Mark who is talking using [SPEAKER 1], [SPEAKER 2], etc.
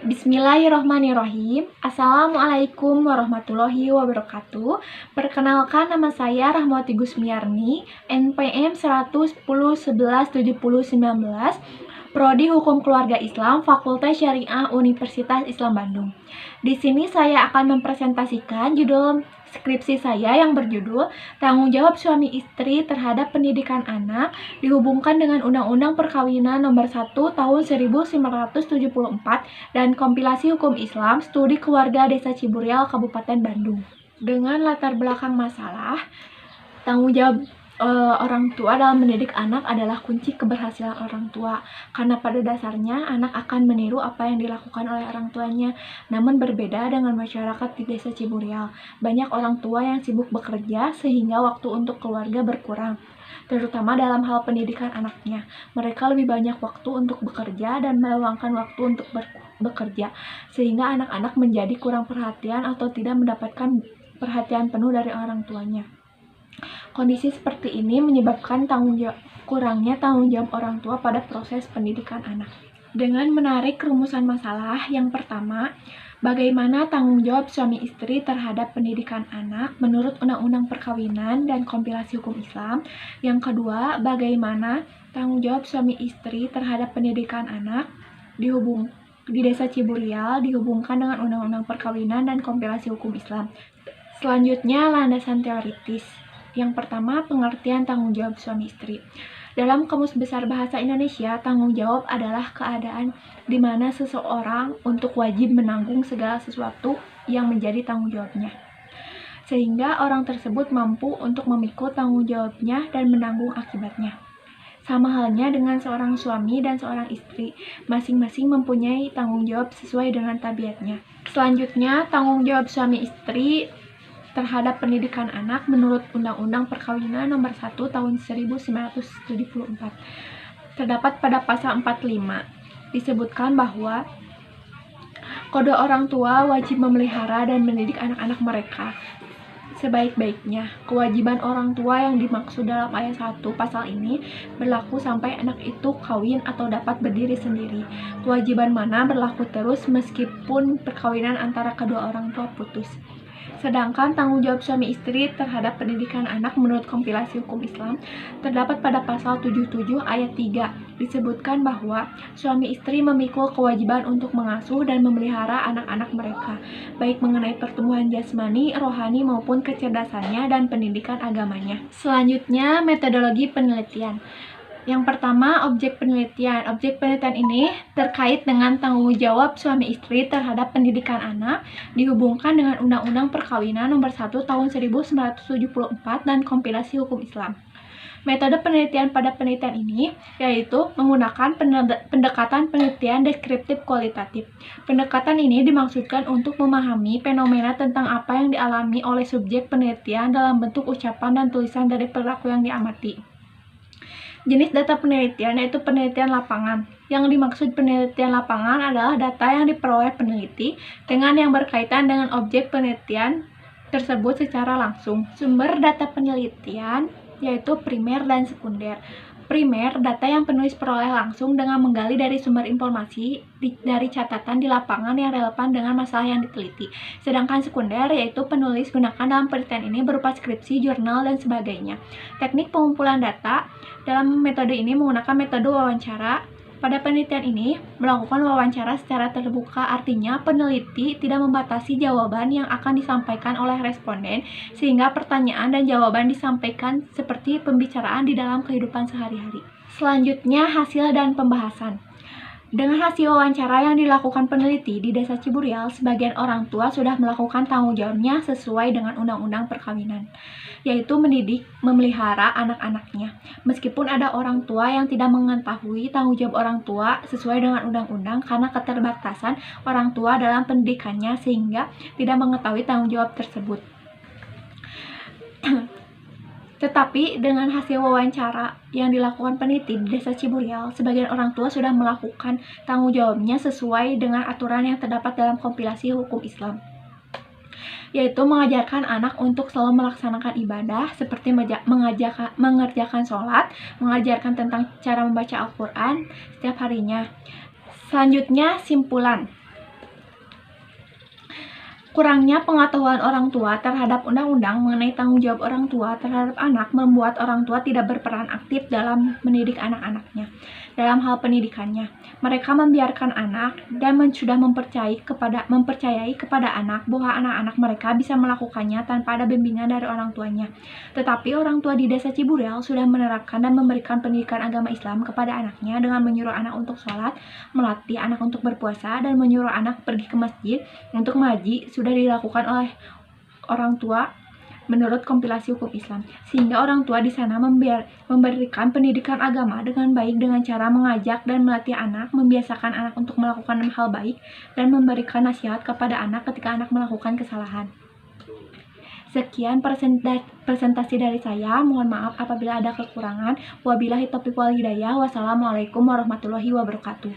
[SPEAKER 1] Bismillahirrohmanirrohim. Assalamualaikum warahmatullahi wabarakatuh. Perkenalkan, nama saya Rahmawati Gusmiarni, NPM 110117019, Prodi Hukum Keluarga Islam, Fakultas Syariah Universitas Islam Bandung. Di sini saya akan mempresentasikan judul skripsi saya yang berjudul Tanggung Jawab Suami Istri Terhadap Pendidikan Anak dihubungkan dengan Undang-Undang Perkawinan Nomor 1 Tahun 1974 dan Kompilasi Hukum Islam Studi Keluarga Desa Ciburial, Kabupaten Bandung. Dengan latar belakang masalah, tanggung jawab orang tua dalam mendidik anak adalah kunci keberhasilan orang tua, karena pada dasarnya anak akan meniru apa yang dilakukan oleh orang tuanya. Namun berbeda dengan masyarakat di Desa Ciburial, banyak orang tua yang sibuk bekerja sehingga waktu untuk keluarga berkurang, terutama dalam hal pendidikan anaknya. Mereka lebih banyak waktu untuk bekerja dan meluangkan waktu untuk bekerja, sehingga anak-anak menjadi kurang perhatian atau tidak mendapatkan perhatian penuh dari orang tuanya. Kondisi seperti ini menyebabkan kurangnya tanggung jawab orang tua pada proses pendidikan anak. Dengan menarik rumusan masalah, yang pertama, bagaimana tanggung jawab suami istri terhadap pendidikan anak menurut Undang-Undang Perkawinan dan Kompilasi Hukum Islam. Yang kedua, bagaimana tanggung jawab suami istri terhadap pendidikan anak di Desa Ciburial dihubungkan dengan Undang-Undang Perkawinan dan Kompilasi Hukum Islam. Selanjutnya, landasan teoritis. Yang pertama, pengertian tanggung jawab suami istri. Dalam Kamus Besar Bahasa Indonesia, tanggung jawab adalah keadaan di mana seseorang untuk wajib menanggung segala sesuatu yang menjadi tanggung jawabnya, sehingga orang tersebut mampu untuk memikul tanggung jawabnya dan menanggung akibatnya. Sama halnya dengan seorang suami dan seorang istri, masing-masing mempunyai tanggung jawab sesuai dengan tabiatnya. Selanjutnya, tanggung jawab suami istri terhadap pendidikan anak menurut Undang-Undang Perkawinan Nomor 1 Tahun 1974. Terdapat pada pasal 45, disebutkan bahwa kedua orang tua wajib memelihara dan mendidik anak-anak mereka sebaik-baiknya. Kewajiban orang tua yang dimaksud dalam ayat 1 pasal ini berlaku sampai anak itu kawin atau dapat berdiri sendiri. Kewajiban mana berlaku terus meskipun perkawinan antara kedua orang tua putus. Sedangkan tanggung jawab suami istri terhadap pendidikan anak menurut Kompilasi Hukum Islam terdapat pada pasal 77 ayat 3, disebutkan bahwa suami istri memikul kewajiban untuk mengasuh dan memelihara anak-anak mereka, baik mengenai pertumbuhan jasmani, rohani maupun kecerdasannya dan pendidikan agamanya. Selanjutnya, metodologi penelitian. Yang pertama, objek penelitian. Objek penelitian ini terkait dengan tanggung jawab suami istri terhadap pendidikan anak dihubungkan dengan Undang-Undang Perkawinan Nomor 1 Tahun 1974 dan Kompilasi Hukum Islam. Metode penelitian pada penelitian ini yaitu menggunakan pendekatan penelitian deskriptif kualitatif. Pendekatan ini dimaksudkan untuk memahami fenomena tentang apa yang dialami oleh subjek penelitian dalam bentuk ucapan dan tulisan dari perilaku yang diamati. Jenis data penelitian yaitu penelitian lapangan. Yang dimaksud penelitian lapangan adalah data yang diperoleh peneliti dengan yang berkaitan dengan objek penelitian tersebut secara langsung. Sumber data penelitian yaitu primer dan sekunder. Primer, data yang penulis peroleh langsung dengan menggali dari sumber informasi dari catatan di lapangan yang relevan dengan masalah yang diteliti. Sedangkan sekunder, yaitu penulis gunakan dalam penelitian ini berupa skripsi, jurnal, dan sebagainya. Teknik pengumpulan data dalam metode ini menggunakan metode wawancara. Pada penelitian ini, melakukan wawancara secara terbuka, artinya peneliti tidak membatasi jawaban yang akan disampaikan oleh responden, sehingga pertanyaan dan jawaban disampaikan seperti pembicaraan di dalam kehidupan sehari-hari. Selanjutnya, hasil dan pembahasan. Dengan hasil wawancara yang dilakukan peneliti di Desa Ciburial, sebagian orang tua sudah melakukan tanggung jawabnya sesuai dengan Undang-Undang Perkawinan, yaitu mendidik, memelihara anak-anaknya. Meskipun ada orang tua yang tidak mengetahui tanggung jawab orang tua sesuai dengan undang-undang karena keterbatasan orang tua dalam pendidikannya sehingga tidak mengetahui tanggung jawab tersebut. Tetapi dengan hasil wawancara yang dilakukan peneliti di Desa Ciburial, sebagian orang tua sudah melakukan tanggung jawabnya sesuai dengan aturan yang terdapat dalam kompilasi hukum Islam, yaitu mengajarkan anak untuk selalu melaksanakan ibadah seperti mengerjakan sholat, mengajarkan tentang cara membaca Al-Quran setiap harinya. Selanjutnya, simpulan. Kurangnya pengetahuan orang tua terhadap undang-undang mengenai tanggung jawab orang tua terhadap anak membuat orang tua tidak berperan aktif dalam mendidik anak-anaknya. Dalam hal pendidikannya, mereka membiarkan anak dan sudah mempercayai kepada anak bahwa anak-anak mereka bisa melakukannya tanpa ada bimbingan dari orang tuanya. Tetapi orang tua di Desa Ciburial sudah menerapkan dan memberikan pendidikan agama Islam kepada anaknya dengan menyuruh anak untuk sholat, melatih anak untuk berpuasa, dan menyuruh anak pergi ke masjid untuk mengaji sudah dilakukan oleh orang tua menurut kompilasi hukum Islam, sehingga orang tua di sana memberikan pendidikan agama dengan baik dengan cara mengajak dan melatih anak, membiasakan anak untuk melakukan hal baik, dan memberikan nasihat kepada anak ketika anak melakukan kesalahan. Sekian presentasi dari saya. Mohon maaf apabila ada kekurangan. Wabillahi taufiq wal hidayah. Wassalamualaikum warahmatullahi wabarakatuh.